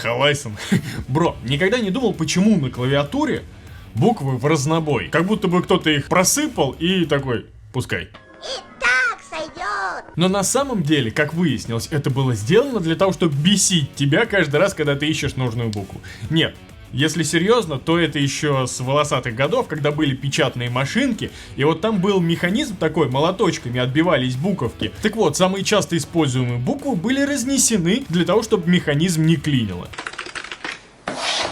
Халайсон. Бро, никогда не думал, почему на клавиатуре буквы в разнобой. Как будто бы кто-то их просыпал и такой, пускай. Но на самом деле, как выяснилось, это было сделано для того, чтобы бесить тебя каждый раз, когда ты ищешь нужную букву. Нет, если серьезно, то это еще с волосатых годов, когда были печатные машинки, и вот там был механизм такой, молоточками отбивались буковки. Так вот, самые часто используемые буквы были разнесены для того, чтобы механизм не клинило.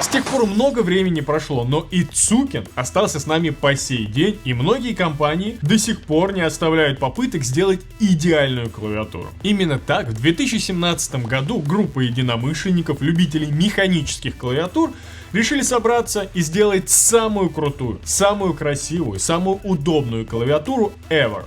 С тех пор много времени прошло, но Ицукин остался с нами по сей день, и многие компании до сих пор не оставляют попыток сделать идеальную клавиатуру. Именно так в 2017 году группа единомышленников, любителей механических клавиатур, решили собраться и сделать самую крутую, самую красивую, самую удобную клавиатуру ever.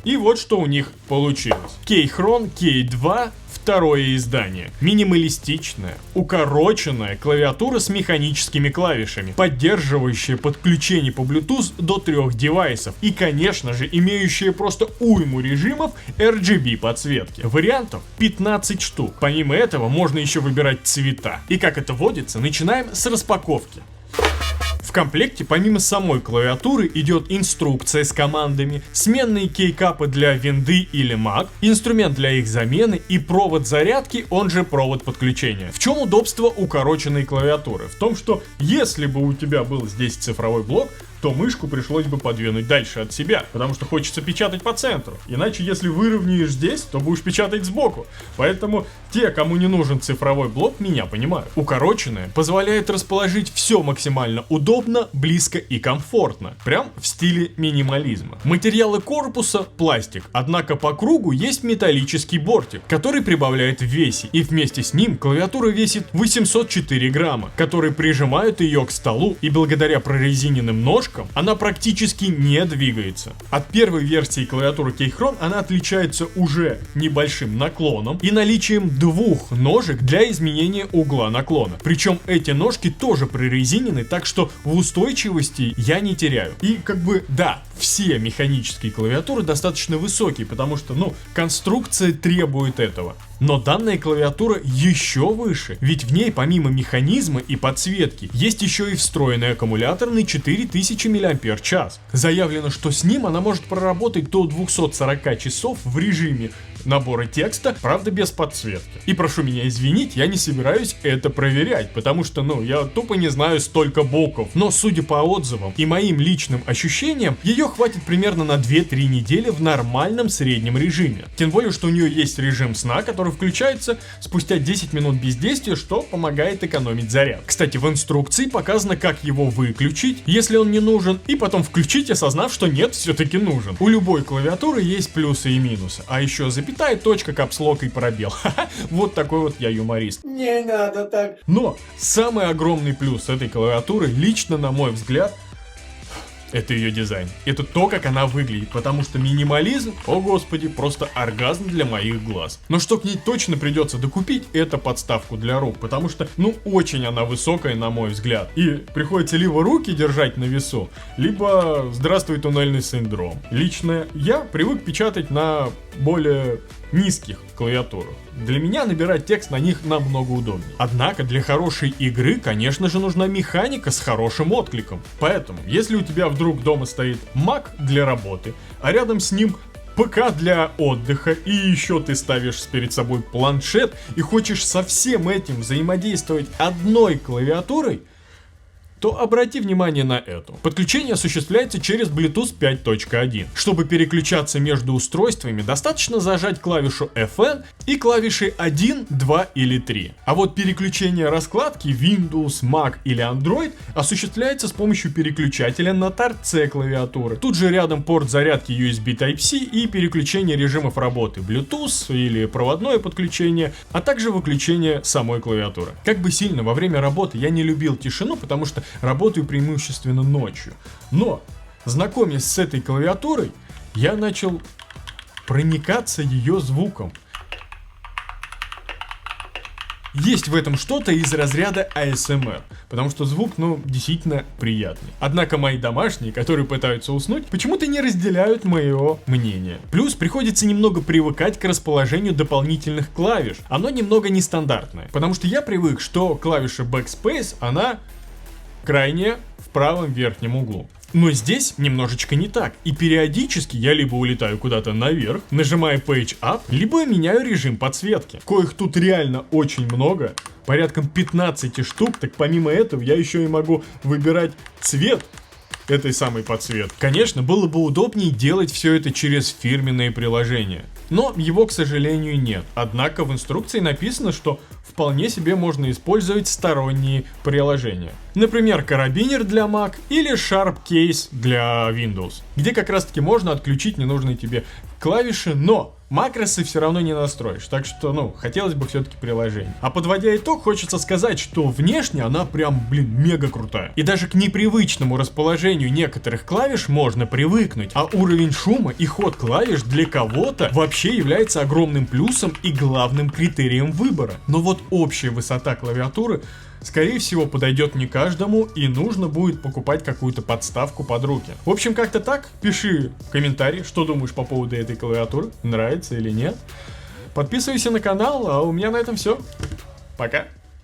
И вот что у них получилось. Keychron K2, второе издание. Минималистичная, укороченная клавиатура с механическими клавишами, поддерживающая подключение по Bluetooth до 3 девайсов и, конечно же, имеющая просто уйму режимов RGB подсветки. Вариантов 15 штук. Помимо этого, можно еще выбирать цвета. И как это водится, начинаем с распаковки. В комплекте помимо самой клавиатуры идет инструкция с командами, сменные кейкапы для винды или Mac, инструмент для их замены и провод зарядки, он же провод подключения. В чем удобство укороченной клавиатуры? В том, что если бы у тебя был здесь цифровой блок, то мышку пришлось бы подвинуть дальше от себя, потому что хочется печатать по центру. Иначе, если выровняешь здесь, то будешь печатать сбоку. Поэтому те, кому не нужен цифровой блок, меня понимают. Укороченная позволяет расположить все максимально удобно, близко и комфортно. Прям в стиле минимализма. Материалы корпуса – пластик, однако по кругу есть металлический бортик, который прибавляет в весе. И вместе с ним клавиатура весит 804 грамма, которые прижимают ее к столу, и благодаря прорезиненным ножкам она практически не двигается. От первой версии клавиатуры Keychron она отличается уже небольшим наклоном и наличием двух ножек для изменения угла наклона. Причем эти ножки тоже прорезинены, так что в устойчивости я не теряю. И да, все механические клавиатуры достаточно высокие, потому что, конструкция требует этого. Но данная клавиатура еще выше, ведь в ней помимо механизма и подсветки есть еще и встроенный аккумуляторный 4000 мАч. Заявлено, что с ним она может проработать до 240 часов в режиме набора текста, правда без подсветки. И прошу меня извинить, я не собираюсь это проверять, потому что, я тупо не знаю столько букв. Но судя по отзывам и моим личным ощущениям, ее хватит примерно на 2-3 недели в нормальном среднем режиме. Тем более, что у нее есть режим сна, который включается спустя 10 минут бездействия, что помогает экономить заряд. Кстати, в инструкции показано, как его выключить, если он не нужен, и потом включить, осознав, что нет, все-таки нужен. У любой клавиатуры есть плюсы и минусы, а еще запятая, точка, капслок и пробел. Вот такой вот я юморист. Не надо так. Но самый огромный плюс этой клавиатуры, лично на мой взгляд, это ее дизайн. Это то, как она выглядит, потому что минимализм, о господи, просто оргазм для моих глаз. Но что к ней точно придется докупить, это подставку для рук, потому что, очень она высокая, на мой взгляд. И приходится либо руки держать на весу, либо здравствуй туннельный синдром. Лично я привык печатать на более низких клавиатурах. Для меня набирать текст на них намного удобнее. Однако для хорошей игры, конечно же, нужна механика с хорошим откликом. Поэтому, если у тебя вдруг дома стоит Mac для работы, а рядом с ним ПК для отдыха, и еще ты ставишь перед собой планшет и хочешь со всем этим взаимодействовать одной клавиатурой, то обрати внимание на эту. Подключение осуществляется через Bluetooth 5.1. Чтобы переключаться между устройствами, достаточно зажать клавишу FN и клавиши 1, 2 или 3. А вот переключение раскладки Windows, Mac или Android осуществляется с помощью переключателя на торце клавиатуры. Тут же рядом порт зарядки USB Type-C и переключение режимов работы Bluetooth или проводное подключение, а также выключение самой клавиатуры. Как бы сильно во время работы я не любил тишину, потому что работаю преимущественно ночью. Но, знакомясь с этой клавиатурой, я начал проникаться ее звуком. Есть в этом что-то из разряда ASMR, потому что звук, действительно приятный. Однако мои домашние, которые пытаются уснуть, почему-то не разделяют моего мнения. Плюс приходится немного привыкать к расположению дополнительных клавиш. Оно немного нестандартное, потому что я привык, что клавиша Backspace, она крайняя в правом верхнем углу. Но здесь немножечко не так, и периодически я либо улетаю куда-то наверх, нажимаю Page Up, либо меняю режим подсветки. Коих тут реально очень много, порядком 15 штук, так помимо этого я еще и могу выбирать цвет этой самой подсветки. Конечно, было бы удобнее делать все это через фирменные приложения, но его, к сожалению, нет. Однако в инструкции написано, что вполне себе можно использовать сторонние приложения. Например, карабинер для Mac или Sharp Case для Windows, где как раз таки можно отключить ненужные тебе клавиши, но макросы все равно не настроишь, так что, хотелось бы все-таки приложение. А подводя итог, хочется сказать, что внешне она прям, мега крутая. И даже к непривычному расположению некоторых клавиш можно привыкнуть, а уровень шума и ход клавиш для кого-то вообще является огромным плюсом и главным критерием выбора. Но вот общая высота клавиатуры, скорее всего, подойдет не каждому, и нужно будет покупать какую-то подставку под руки. В общем, как-то так. Пиши комментарий, что думаешь по поводу этой клавиатуры, нравится или нет. Подписывайся на канал, а у меня на этом все. Пока.